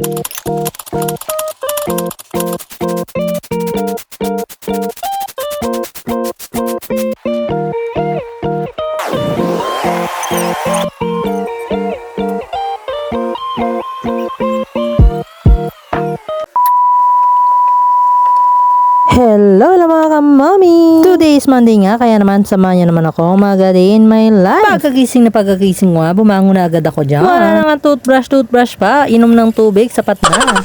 Hello mga kamami! Today is Monday nga, kaya naman samahan niyo naman ako mag-a-day in my life. Pagkagising nga, bumangon na agad ako dyan. Wala naman toothbrush pa, inom ng tubig, sapat na.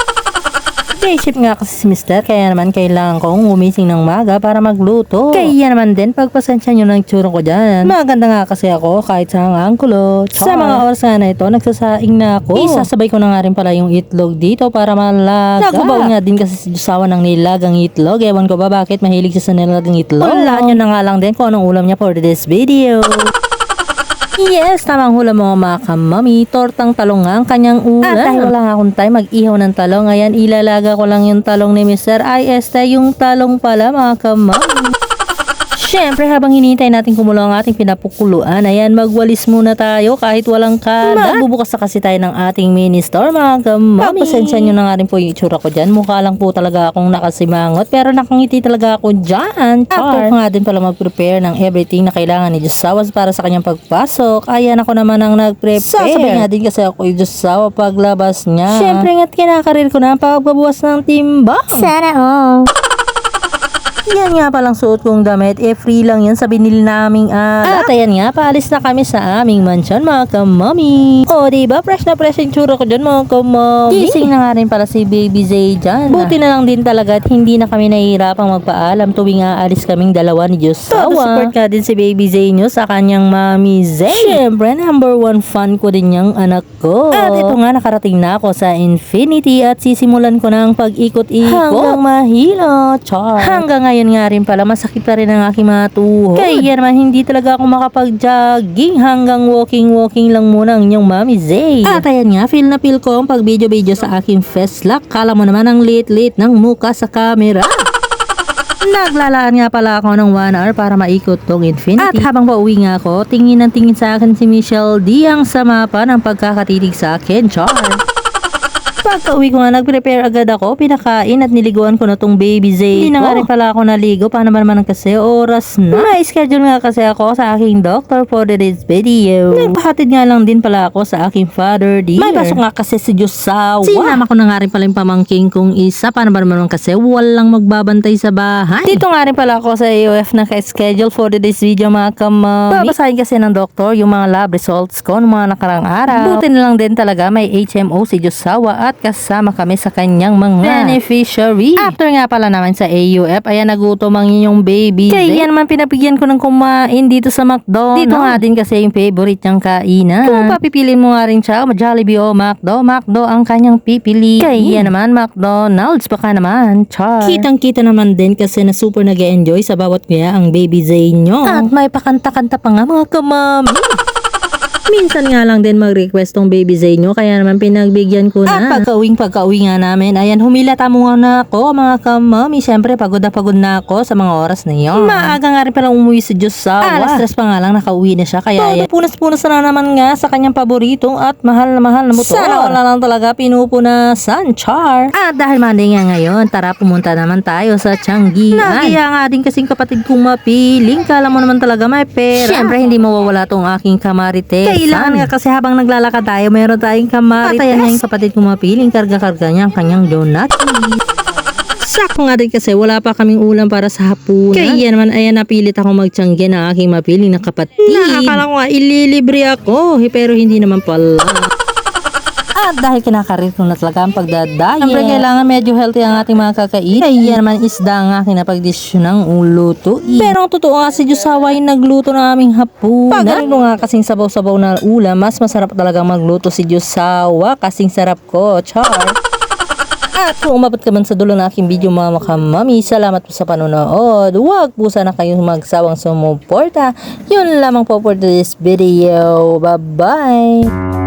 Day shift nga kasi si Mister, kaya naman kailangan kong umising ng maga para magluto. Kaya naman din, pagpasensya nyo ng itsura ko dyan. Maganda nga kasi ako kahit sa hangang kulot. Sa mga oras nga na ito, nagsasaing na ako. Isasabay ko na nga rin pala yung itlog dito para malaga. Nagubaw nga din kasi si Josawa ng nilagang itlog. Ewan ko ba bakit mahilig siya sa nilagang itlog. Hulaan nyo na nga lang din kung anong ulam niya for this video. Yes, tamang hula mo mga kamami, tortang talong nga ang kanyang ulam. At dahil wala nga akong time mag-ihaw ng talong, ayan ilalaga ko lang yung talong ni Mr. Yung talong pala mga kamami. Siyempre, habang hinihintay natin kumulo ang ating pinapukuluan, ayan, magwalis muna tayo kahit walang kalat. Magbubukas na kasi tayo ng ating mini store, mga kamami. Pasensya nyo na nga rin po yung itsura ko dyan. Mukha lang po talaga akong nakasimangot, pero nakangiti talaga ako dyan. After ko nga din pala mag-prepare ng everything na kailangan ni Josawa para sa kanyang pagpasok, ayan ako naman ang nag-prepare. Sasabay nga din kasi ako yung Josawa paglabas niya. Siyempre nga't kinakarir ko na ang pagbabawas ng timbang. Sana all. Yan nga palang suot kong damit, free lang yan sa binili naming At ayan nga, paalis na kami sa aming mansion mga kamami. O diba, fresh na fresh yung tsura ko dyan mga kamami. Gising na nga rin pala si Baby Zay dyan. Buti na lang din talaga at hindi na kami nahihirapang magpaalam tuwing aalis kaming dalawa ni Josawa. Support ka din si Baby Zay nyo sa kanyang Mami Zay. Siyempre, number one fan ko din yung anak ko. At ito nga, nakarating na ako sa Infinity at sisimulan ko na ang pag-ikot-ikot. Hanggang mahilo, char. Hanggang ngayon nga rin pala, masakit pa rin ang aking mga tuhod. Kaya naman hindi talaga ako makapag-jogging, hanggang walking lang muna ang inyong Mami Zay. At ayan nga, feel na feel ko ang pag-video sa aking face lock. Kala mo naman ang lit-lit ng muka sa camera. Naglalaan nga pala ako ng 1 hour para maikot tong Infinity. At habang pauwi nga ako, tingin sa akin si Michelle D ang sama pa ng pagkakatitig sa akin, char. Pagka-uwi ko nga, nag-prepare agad ako, pinakain at niliguan ko na tong Baby Zay. Hindi na nga rin pala ako naligo, paano naman kasi oras na. May schedule nga kasi ako sa aking doctor for today's video. Nagpahatid nga lang din pala ako sa aking father dear. May pasok nga kasi si Josawa. Sinama ko na nga rin pala yung pamangking kong isa, paano naman kasi walang magbabantay sa bahay. Dito nga rin pala ako sa AOF na ka-schedule for today's video mga kamami. Babasahin kasi ng doktor yung mga lab results ko ng mga nakarang araw. Buti na lang din talaga may HMO si Josawa at kasama kami sa kanyang mga beneficiary. After nga pala naman sa AUF, ayan nagutom ang inyong Baby Zay. Kaya naman pinapigyan ko ng kumain dito sa McDonald's. Dito nga din kasi yung favorite niyang kainan. Kung papipili mo nga rin siya, Jollibee o McDo ang kanyang pipili. Kaya naman McDonald's baka naman, char. Kitang-kita naman din kasi na super nag-enjoy sa bawat kaya ang Baby Zay nyo. At may pakanta-kanta pa nga mga kamami. Minsan nga lang din mag-request tong Baby Zay nyo, kaya naman pinagbigyan ko na. At pagka-uwi nga namin, ayan, humilata mo nga na ako mga kamami. Siyempre, pagod na ako sa mga oras na yun. Maaga nga rin palang umuwi si Josawa. Alas 3 pa nga lang nakauwi na siya, kaya ayan, punas-punas na naman nga sa kanyang paboritong at mahal na motor. Sana wala lang talaga pinupunasan, char. At dahil Monday nga ngayon, tara pumunta naman tayo sa Tianggian. Nagiya nga din kasing kapatid kong mapiling. Kala mo naman talaga may pera. Siyempre, hindi mawawala tong aking kamarites. Kailangan nga kasi habang naglalakad tayo, meron tayong kamarites. At ayan nga yung kapatid kong mapiling, karga-karga niya ang kanyang donut. Sakto nga din kasi wala pa kaming ulam para sa hapunan. Kaya naman ayan, napilit ako magtiyangge ng aking mapiling na kapatid. Nakakala ko nga ililibre ako, pero hindi naman pala. At dahil kinakarir ko na talaga ang pagdadayet, siyempre kailangan medyo healthy ang ating mga kakain. Kaya naman isda ang aking napagdesisyon ng ulutuin. Pero ang totoo nga si Josawa yung nagluto ng aming hapunan. Pag ano nga kasing sabaw-sabaw na ulam, mas masarap talaga magluto si Josawa kasing sarap ko, char. At kung umabot ka man sa dulo ng aking video mga kamami, salamat po sa panonood. Huwag po sana kayong magsawang sumuporta. Yun lamang po for this video. Bye-bye!